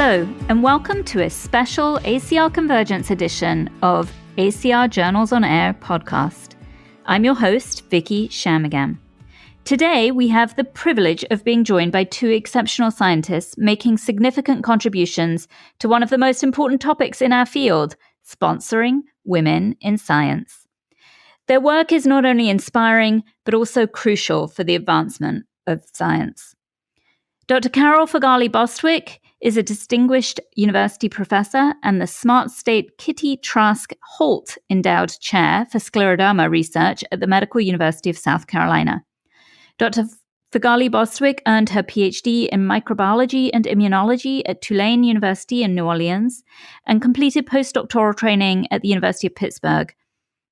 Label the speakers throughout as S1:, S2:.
S1: Hello, and welcome to a special ACR Convergence edition of ACR Journals on Air podcast. I'm your host, Vicky Shamagam. Today, we have the privilege of being joined by two exceptional scientists making significant contributions to one of the most important topics in our field, sponsoring women in science. Their work is not only inspiring, but also crucial for the advancement of science. Dr. Carol Fagali-Bostwick is a distinguished university professor and the Smart State Kitty Trask Holt Endowed Chair for Scleroderma Research at the Medical University of South Carolina. Dr. Fagali-Bostwick earned her PhD in microbiology and immunology at Tulane University in New Orleans and completed postdoctoral training at the University of Pittsburgh.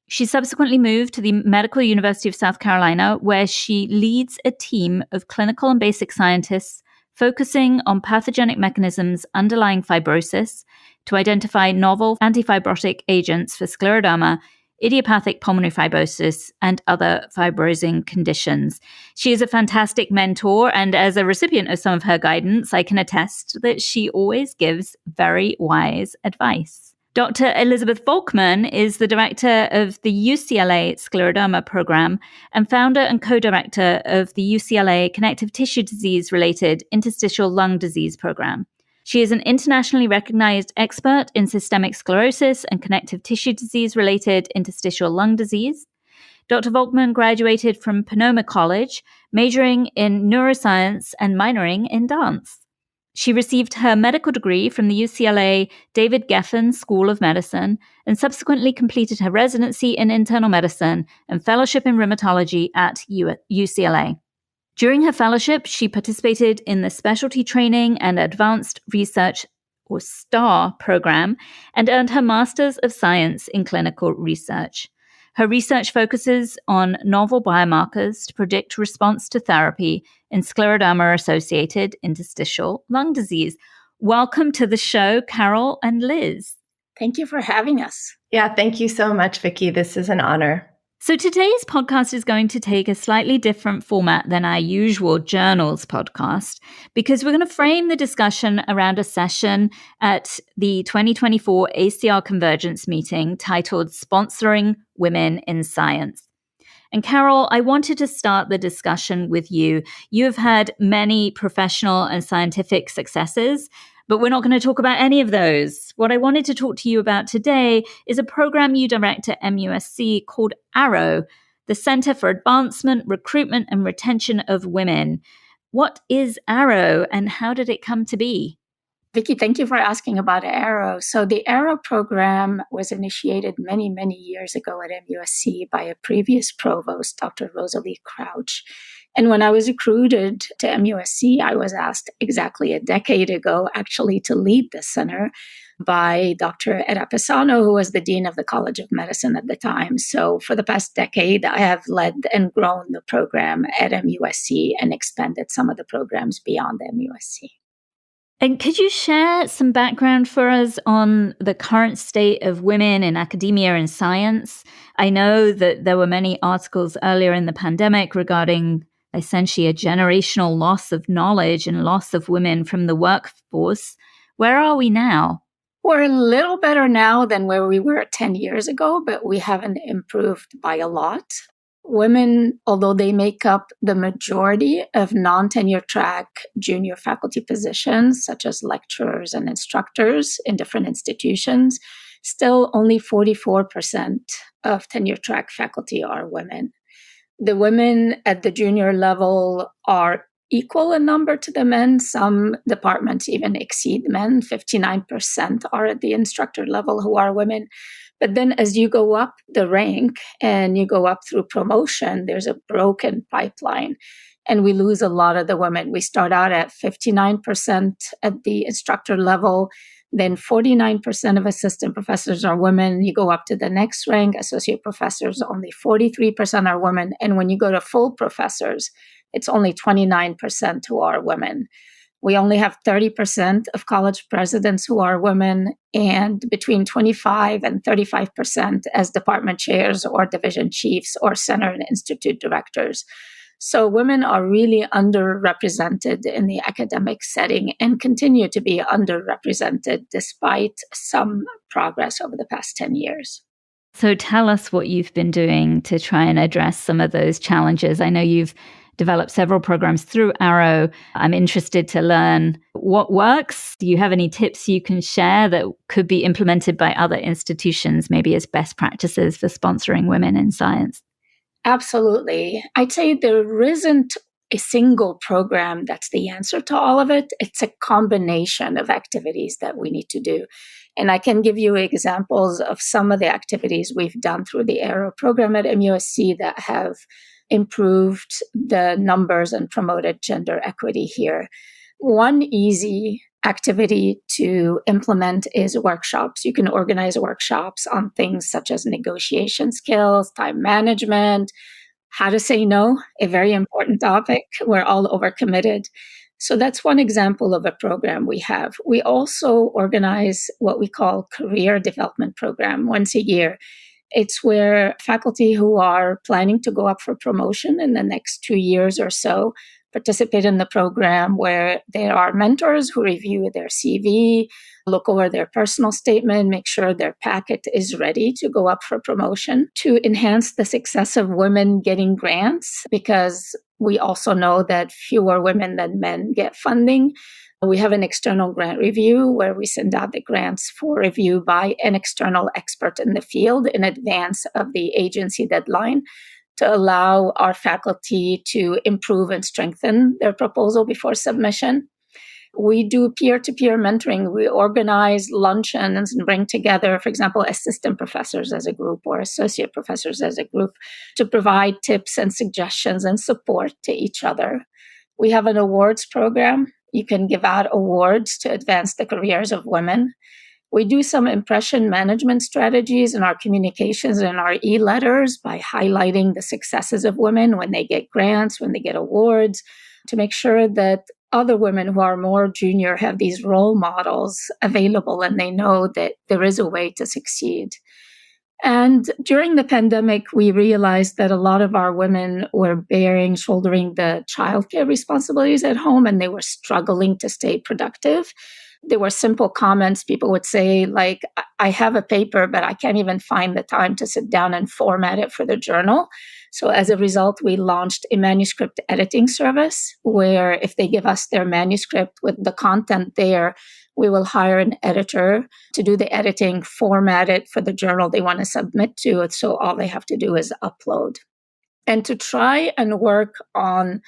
S1: She subsequently moved to the Medical University of South Carolina, where she leads a team of clinical and basic scientists focusing on pathogenic mechanisms underlying fibrosis to identify novel antifibrotic agents for scleroderma, idiopathic pulmonary fibrosis, and other fibrosing conditions. She is a fantastic mentor, and as a recipient of some of her guidance, I can attest that she always gives very wise advice. Dr. Elizabeth Volkman is the director of the UCLA Scleroderma Program and founder and co-director of the UCLA Connective Tissue Disease-related Interstitial Lung Disease Program. She is an internationally recognized expert in systemic sclerosis and connective tissue disease-related interstitial lung disease. Dr. Volkman graduated from Sonoma College, majoring in neuroscience and minoring in dance. She received her medical degree from the UCLA David Geffen School of Medicine and subsequently completed her residency in internal medicine and fellowship in rheumatology at UCLA. During her fellowship, she participated in the Specialty Training and Advanced Research, or STAR, program and earned her Master's of Science in Clinical Research. Her research focuses on novel biomarkers to predict response to therapy in scleroderma-associated interstitial lung disease. Welcome to the show, Carol and Liz.
S2: Thank you for having us.
S3: Yeah, thank you so much, Vicky. This is an honor.
S1: So today's podcast is going to take a slightly different format than our usual journals podcast, because we're going to frame the discussion around a session at the 2024 ACR Convergence meeting titled Sponsoring Women in Science. And Carol, I wanted to start the discussion with you. You have had many professional and scientific successes, but we're not going to talk about any of those. What I wanted to talk to you about today is a program you direct at MUSC called ARROW, the Center for Advancement, Recruitment, and Retention of Women. What is ARROW and how did it come to be?
S2: Vicky, thank you for asking about ARROW. So the ARROW program was initiated many, many years ago at MUSC by a previous provost, Dr. Rosalie Crouch. And when I was recruited to MUSC, I was asked exactly a decade ago, actually, to lead the center by Dr. Eda Pisano, who was the dean of the College of Medicine at the time. So for the past decade, I have led and grown the program at MUSC and expanded some of the programs beyond MUSC.
S1: And could you share some background for us on the current state of women in academia and science? I know that there were many articles earlier in the pandemic regarding essentially a generational loss of knowledge and loss of women from the workforce. Where are we now?
S2: We're a little better now than where we were 10 years ago, but we haven't improved by a lot. Women, although they make up the majority of non-tenure track junior faculty positions, such as lecturers and instructors in different institutions, still only 44% of tenure track faculty are women. The women at the junior level are equal in number to the men. Some departments even exceed men. 59% are at the instructor level who are women. But then as you go up the rank and you go up through promotion, there's a broken pipeline and we lose a lot of the women. We start out at 59% at the instructor level, then 49% of assistant professors are women. You go up to the next rank, associate professors, only 43% are women. And when you go to full professors, it's only 29% who are women. We only have 30% of college presidents who are women, and between 25 and 35% as department chairs or division chiefs or center and institute directors. So women are really underrepresented in the academic setting and continue to be underrepresented despite some progress over the past 10 years.
S1: So tell us what you've been doing to try and address some of those challenges. I know you've developed several programs through Arrow. I'm interested to learn what works. Do you have any tips you can share that could be implemented by other institutions, maybe as best practices for sponsoring women in science?
S2: Absolutely. I'd say there isn't a single program that's the answer to all of it. It's a combination of activities that we need to do. And I can give you examples of some of the activities we've done through the Arrow program at MUSC that have improved the numbers and promoted gender equity here. One easy activity to implement is workshops. You can organize workshops on things such as negotiation skills, time management, how to say no, a very important topic. We're all overcommitted. So that's one example of a program we have. We also organize what we call career development program once a year. It's where faculty who are planning to go up for promotion in the next 2 years or so participate in the program, where there are mentors who review their CV, look over their personal statement, make sure their packet is ready to go up for promotion to enhance the success of women getting grants, because we also know that fewer women than men get funding. We have an external grant review where we send out the grants for review by an external expert in the field in advance of the agency deadline, to allow our faculty to improve and strengthen their proposal before submission. We do peer-to-peer mentoring. We organize luncheons and bring together, for example, assistant professors as a group or associate professors as a group to provide tips and suggestions and support to each other. We have an awards program. You can give out awards to advance the careers of women. We do some impression management strategies in our communications and our e-letters by highlighting the successes of women when they get grants, when they get awards, to make sure that other women who are more junior have these role models available and they know that there is a way to succeed. And during the pandemic, we realized that a lot of our women were shouldering the childcare responsibilities at home, and they were struggling to stay productive. There were simple comments people would say, like, I have a paper, but I can't even find the time to sit down and format it for the journal. So as a result, we launched a manuscript editing service where if they give us their manuscript with the content there, we will hire an editor to do the editing, format it for the journal they want to submit to. So all they have to do is upload. And to try and work on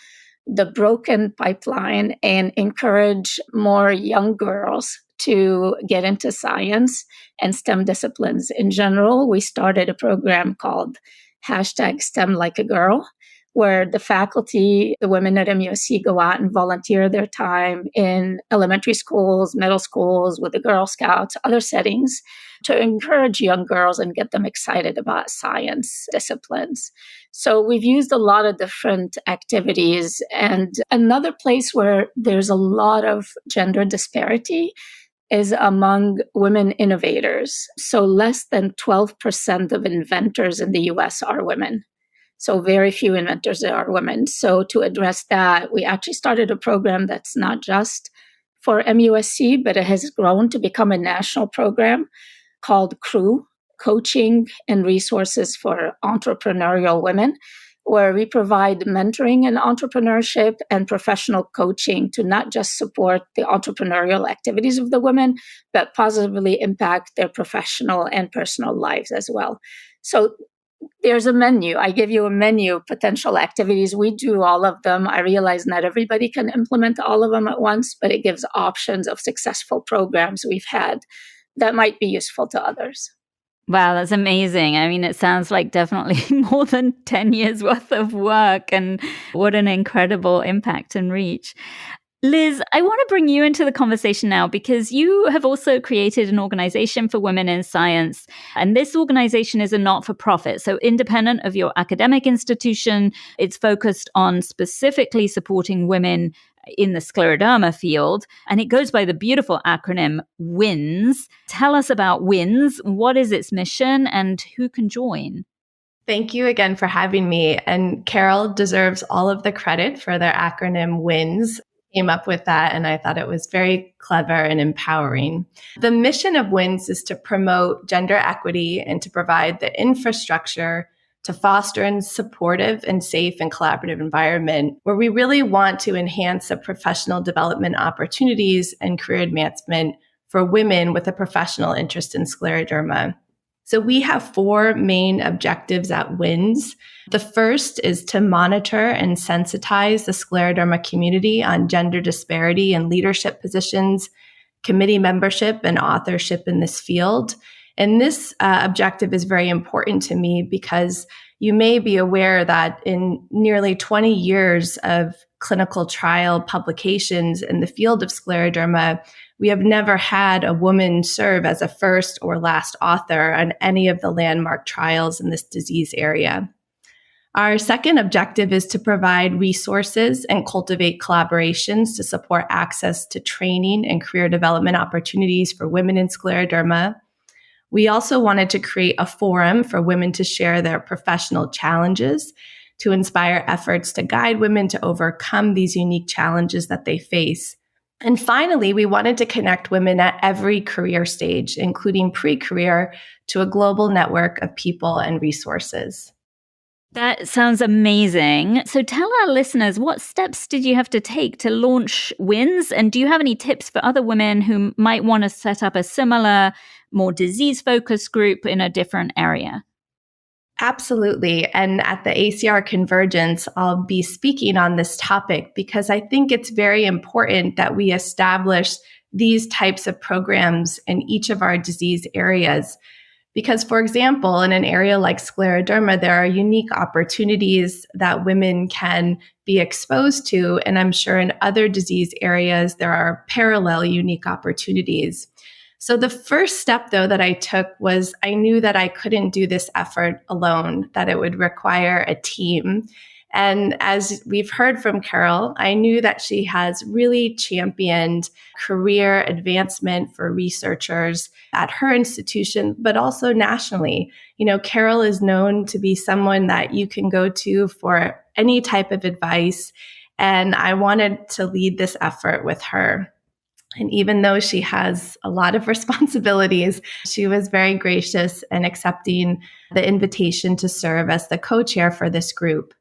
S2: the broken pipeline and encourage more young girls to get into science and STEM disciplines in general, we started a program called #STEM Like a Girl, where the faculty, the women at MUSC, go out and volunteer their time in elementary schools, middle schools, with the Girl Scouts, other settings, to encourage young girls and get them excited about science disciplines. So we've used a lot of different activities. And another place where there's a lot of gender disparity is among women innovators. So less than 12% of inventors in the US are women. So very few inventors are women. So to address that, we actually started a program that's not just for MUSC, but it has grown to become a national program called CREW, Coaching and Resources for Entrepreneurial Women, where we provide mentoring in entrepreneurship and professional coaching to not just support the entrepreneurial activities of the women, but positively impact their professional and personal lives as well. So there's a menu. I give you a menu of potential activities. We do all of them. I realize not everybody can implement all of them at once, but it gives options of successful programs we've had that might be useful to others.
S1: Wow, that's amazing. I mean, it sounds like definitely more than 10 years worth of work, and what an incredible impact and reach. Liz, I want to bring you into the conversation now because you have also created an organization for women in science. And this organization is a not-for-profit, so independent of your academic institution. It's focused on specifically supporting women in the scleroderma field. And it goes by the beautiful acronym WINS. Tell us about WINS. What is its mission and who can join?
S3: Thank you again for having me. And Carol deserves all of the credit for their acronym WINS. Came up with that, and I thought it was very clever and empowering. The mission of WINS is to promote gender equity and to provide the infrastructure to foster a supportive and safe and collaborative environment where we really want to enhance the professional development opportunities and career advancement for women with a professional interest in scleroderma. So we have 4 main objectives at WINS. The first is to monitor and sensitize the scleroderma community on gender disparity in leadership positions, committee membership, and authorship in this field. And this objective is very important to me because you may be aware that in nearly 20 years of clinical trial publications in the field of scleroderma, we have never had a woman serve as a first or last author on any of the landmark trials in this disease area. Our second objective is to provide resources and cultivate collaborations to support access to training and career development opportunities for women in scleroderma. We also wanted to create a forum for women to share their professional challenges, to inspire efforts to guide women to overcome these unique challenges that they face. And finally, we wanted to connect women at every career stage, including pre-career, to a global network of people and resources.
S1: That sounds amazing. So tell our listeners, what steps did you have to take to launch WINS? And do you have any tips for other women who might want to set up a similar, more disease-focused group in a different area?
S3: Absolutely. And at the ACR Convergence, I'll be speaking on this topic because I think it's very important that we establish these types of programs in each of our disease areas. Because, for example, in an area like scleroderma, there are unique opportunities that women can be exposed to. And I'm sure in other disease areas, there are parallel unique opportunities. So the first step, though, that I took was I knew that I couldn't do this effort alone, that it would require a team. And as we've heard from Carol, I knew that she has really championed career advancement for researchers at her institution, but also nationally. You know, Carol is known to be someone that you can go to for any type of advice. And I wanted to lead this effort with her. And even though she has a lot of responsibilities, she was very gracious in accepting the invitation to serve as the co-chair for this group.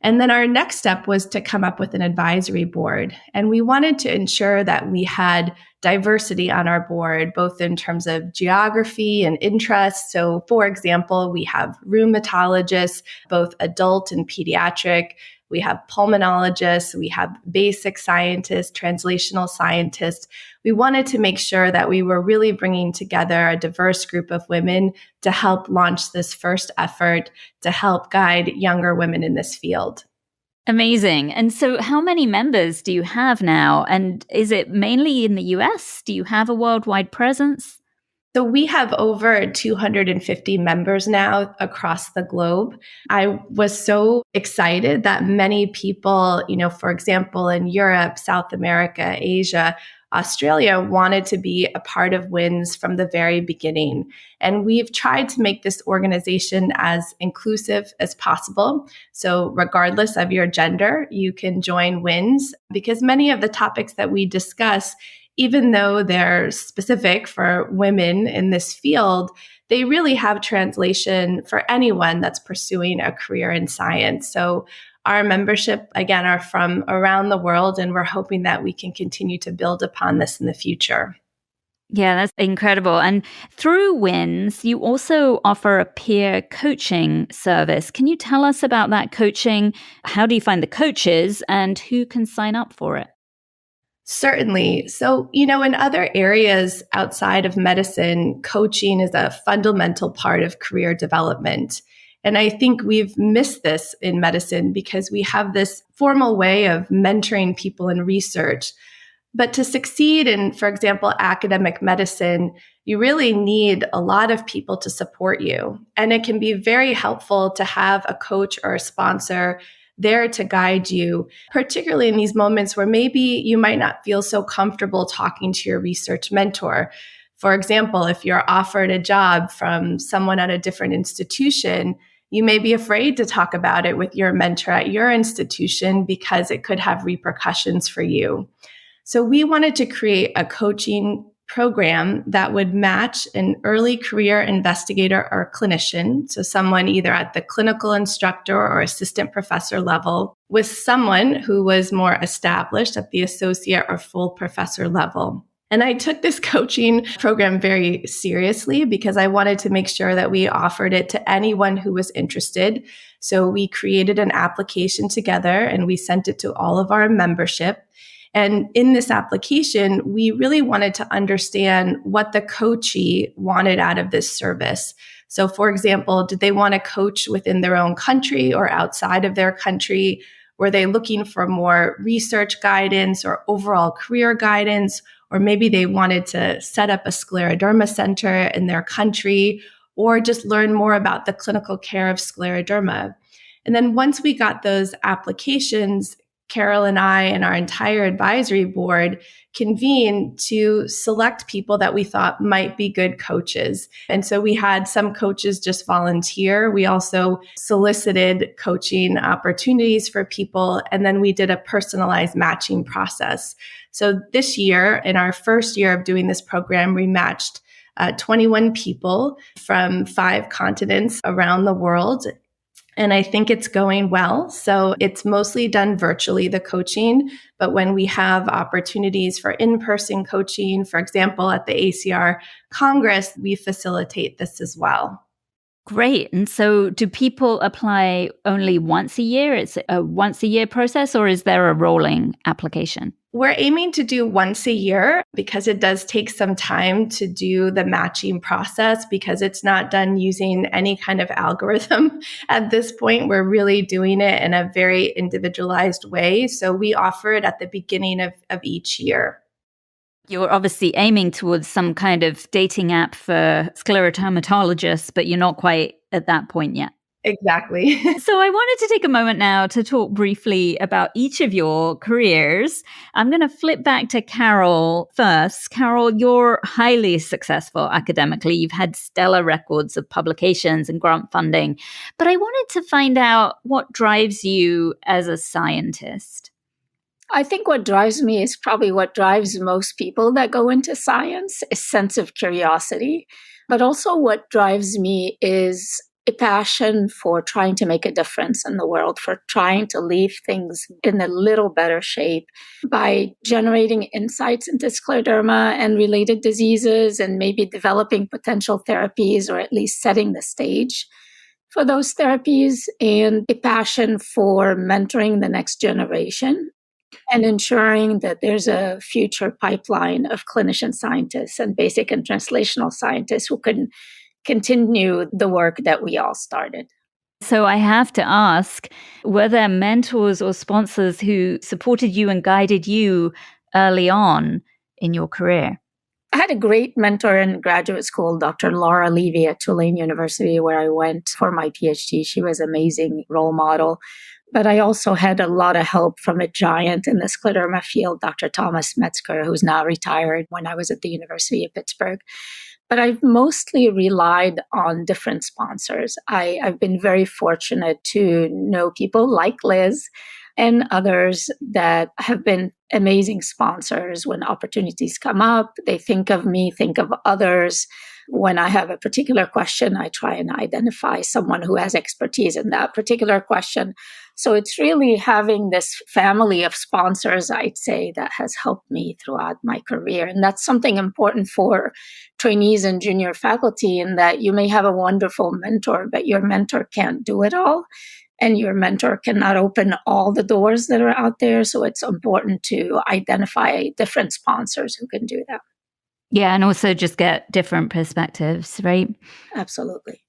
S3: And then our next step was to come up with an advisory board. And we wanted to ensure that we had diversity on our board, both in terms of geography and interest. So, for example, we have rheumatologists, both adult and pediatric. We have pulmonologists, we have basic scientists, translational scientists. We wanted to make sure that we were really bringing together a diverse group of women to help launch this first effort to help guide younger women in this field.
S1: Amazing. And so how many members do you have now? And is it mainly in the US? Do you have a worldwide presence?
S3: So we have over 250 members now across the globe. I was so excited that many people, for example, in Europe, South America, Asia, Australia wanted to be a part of WINS from the very beginning. And we've tried to make this organization as inclusive as possible. So regardless of your gender, you can join WINS because many of the topics that we discuss, even though they're specific for women in this field, they really have translation for anyone that's pursuing a career in science. So our membership, again, are from around the world, and we're hoping that we can continue to build upon this in the future.
S1: Yeah, that's incredible. And through WINS, you also offer a peer coaching service. Can you tell us about that coaching? How do you find the coaches and who can sign up for it?
S3: Certainly. So, in other areas outside of medicine, coaching is a fundamental part of career development. And I think we've missed this in medicine because we have this formal way of mentoring people in research. But to succeed in, for example, academic medicine, you really need a lot of people to support you. And it can be very helpful to have a coach or a sponsor there to guide you, particularly in these moments where maybe you might not feel so comfortable talking to your research mentor. For example, if you're offered a job from someone at a different institution, you may be afraid to talk about it with your mentor at your institution because it could have repercussions for you. So we wanted to create a coaching program that would match an early career investigator or clinician, so someone either at the clinical instructor or assistant professor level, with someone who was more established at the associate or full professor level. And I took this coaching program very seriously because I wanted to make sure that we offered it to anyone who was interested. So we created an application together and we sent it to all of our membership. And in this application, we really wanted to understand what the coachee wanted out of this service. So for example, did they want to coach within their own country or outside of their country? Were they looking for more research guidance or overall career guidance? Or maybe they wanted to set up a scleroderma center in their country or just learn more about the clinical care of scleroderma. And then once we got those applications, Carol and I and our entire advisory board convened to select people that we thought might be good coaches. And so we had some coaches just volunteer. We also solicited coaching opportunities for people. And then we did a personalized matching process. So this year, in our first year of doing this program, we matched 21 people from 5 continents around the world. And I think it's going well. So it's mostly done virtually, the coaching. But when we have opportunities for in-person coaching, for example, at the ACR Congress, we facilitate this as well.
S1: Great. And so do people apply only once a year? It's a once a year process, or is there a rolling application?
S3: We're aiming to do once a year because it does take some time to do the matching process because it's not done using any kind of algorithm. At this point, we're really doing it in a very individualized way. So we offer it at the beginning of each year.
S1: You're obviously aiming towards some kind of dating app for sclerodermatologists, but you're not quite at that point yet.
S3: Exactly.
S1: So I wanted to take a moment now to talk briefly about each of your careers. I'm going to flip back to Carol first. Carol, you're highly successful academically. You've had stellar records of publications and grant funding. But I wanted to find out what drives you as a scientist.
S2: I think what drives me is probably what drives most people that go into science, a sense of curiosity. But also what drives me is a passion for trying to make a difference in the world, for trying to leave things in a little better shape by generating insights into scleroderma and related diseases and maybe developing potential therapies or at least setting the stage for those therapies, and a passion for mentoring the next generation and ensuring that there's a future pipeline of clinician scientists and basic and translational scientists who can continue the work that we all started.
S1: So I have to ask, were there mentors or sponsors who supported you and guided you early on in your career?
S2: I had a great mentor in graduate school, Dr. Laura Levy at Tulane University, where I went for my PhD. She was an amazing role model. But I also had a lot of help from a giant in the scleroderma field, Dr. Thomas Metzger, who's now retired, when I was at the University of Pittsburgh. But I've mostly relied on different sponsors. I've been very fortunate to know people like Liz and others that have been amazing sponsors. When opportunities come up, they think of me, think of others. When I have a particular question, I try and identify someone who has expertise in that particular question. So it's really having this family of sponsors, I'd say, that has helped me throughout my career. And that's something important for trainees and junior faculty, in that you may have a wonderful mentor, but your mentor can't do it all. And your mentor cannot open all the doors that are out there. So it's important to identify different sponsors who can do that.
S1: Yeah, and also just get different perspectives, right?
S2: Absolutely.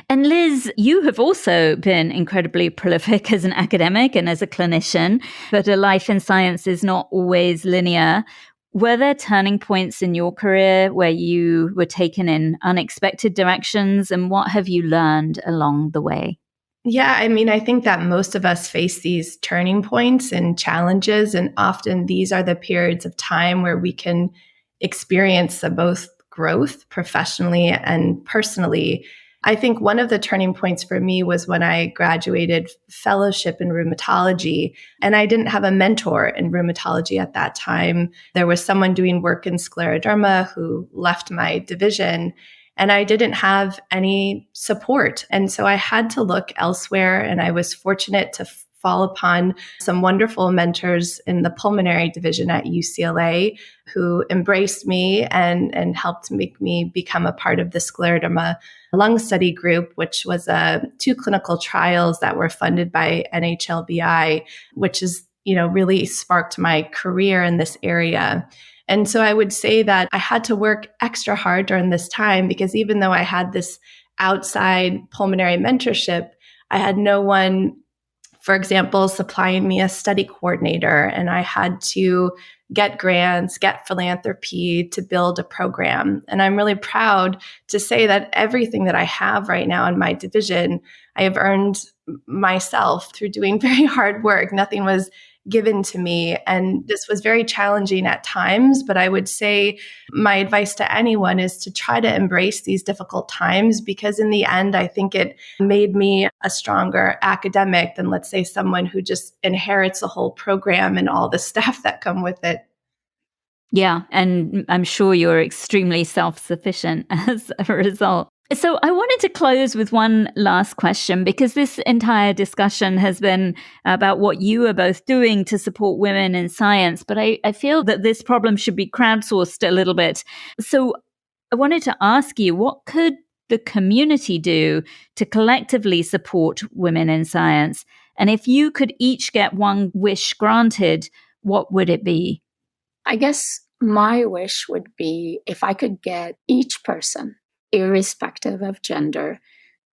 S1: And Liz, you have also been incredibly prolific as an academic and as a clinician, but a life in science is not always linear. Were there turning points in your career where you were taken in unexpected directions, and what have you learned along the way?
S3: Yeah, I mean, I think that most of us face these turning points and challenges, and often these are the periods of time where we can experience both growth professionally and personally. I think one of the turning points for me was when I graduated fellowship in rheumatology, and I didn't have a mentor in rheumatology at that time. There was someone doing work in scleroderma who left my division, and I didn't have any support. And so I had to look elsewhere, and I was fortunate to fall upon some wonderful mentors in the pulmonary division at UCLA who embraced me and helped make me become a part of the scleroderma lung study group, which was 2 clinical trials that were funded by NHLBI, which is, really sparked my career in this area. And so I would say that I had to work extra hard during this time because even though I had this outside pulmonary mentorship, I had no one, for example, supplying me a study coordinator, and I had to get grants, get philanthropy to build a program. And I'm really proud to say that everything that I have right now in my division, I have earned myself through doing very hard work. Nothing was given to me. And this was very challenging at times, but I would say my advice to anyone is to try to embrace these difficult times because in the end, I think it made me a stronger academic than, let's say, someone who just inherits a whole program and all the staff that come with it.
S1: Yeah, and I'm sure you're extremely self-sufficient as a result. So I wanted to close with one last question because this entire discussion has been about what you are both doing to support women in science, but I feel that this problem should be crowdsourced a little bit. So I wanted to ask you, what could the community do to collectively support women in science? And if you could each get one wish granted, what would it be?
S2: I guess my wish would be if I could get each person, irrespective of gender,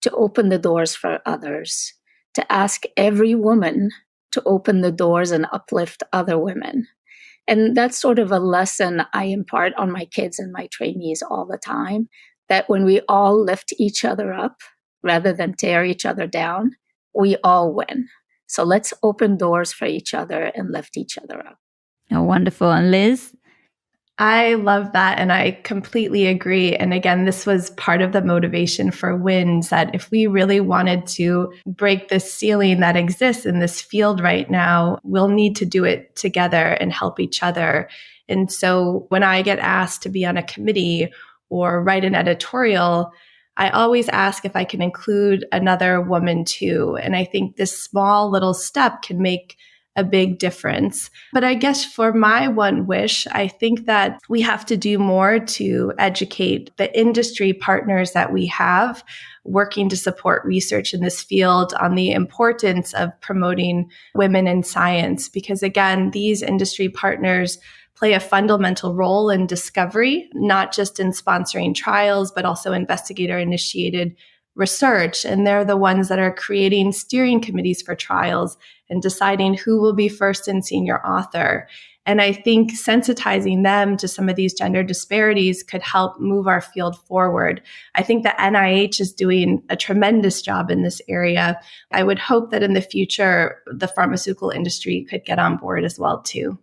S2: to open the doors for others, to ask every woman to open the doors and uplift other women. And that's sort of a lesson I impart on my kids and my trainees all the time, that when we all lift each other up rather than tear each other down, we all win. So let's open doors for each other and lift each other up.
S1: Oh, wonderful. And Liz?
S3: I love that. And I completely agree. And again, this was part of the motivation for WINS, that if we really wanted to break the ceiling that exists in this field right now, we'll need to do it together and help each other. And so when I get asked to be on a committee or write an editorial, I always ask if I can include another woman too. And I think this small little step can make a big difference. But I guess for my one wish, I think that we have to do more to educate the industry partners that we have working to support research in this field on the importance of promoting women in science. Because again, these industry partners play a fundamental role in discovery, not just in sponsoring trials, but also investigator-initiated research. And they're the ones that are creating steering committees for trials and deciding who will be first and senior author. And I think sensitizing them to some of these gender disparities could help move our field forward. I think the NIH is doing a tremendous job in this area. I would hope that in the future, the pharmaceutical industry could get on board as well, too.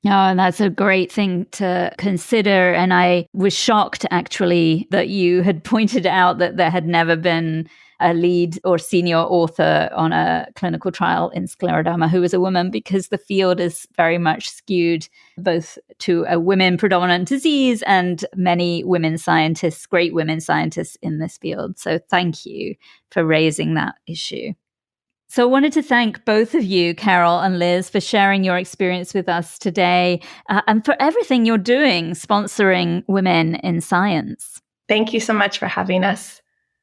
S1: Oh, and that's a great thing to consider. And I was shocked, actually, that you had pointed out that there had never been a lead or senior author on a clinical trial in scleroderma who was a woman, because the field is very much skewed both to a women-predominant disease and many women scientists, great women scientists in this field. So thank you for raising that issue. So I wanted to thank both of you, Carol and Liz, for sharing your experience with us today and for everything you're doing, sponsoring women in science.
S3: Thank you so much for having us.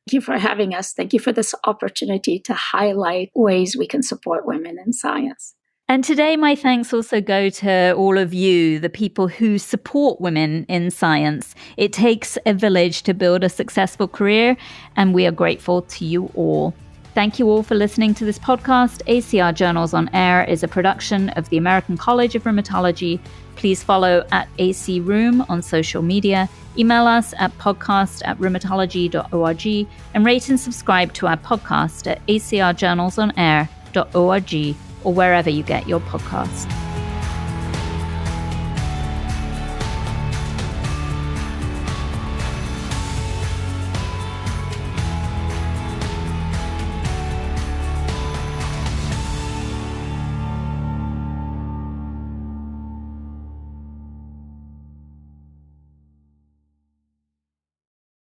S2: Thank you for having us. Thank you for this opportunity to highlight ways we can support women in science.
S1: And today, my thanks also go to all of you, the people who support women in science. It takes a village to build a successful career, and we are grateful to you all. Thank you all for listening to this podcast. ACR Journals on Air is a production of the American College of Rheumatology. Please follow @ACRoom on social media. Email us at podcast@rheumatology.org and rate and subscribe to our podcast at acrjournalsonair.org or wherever you get your podcasts.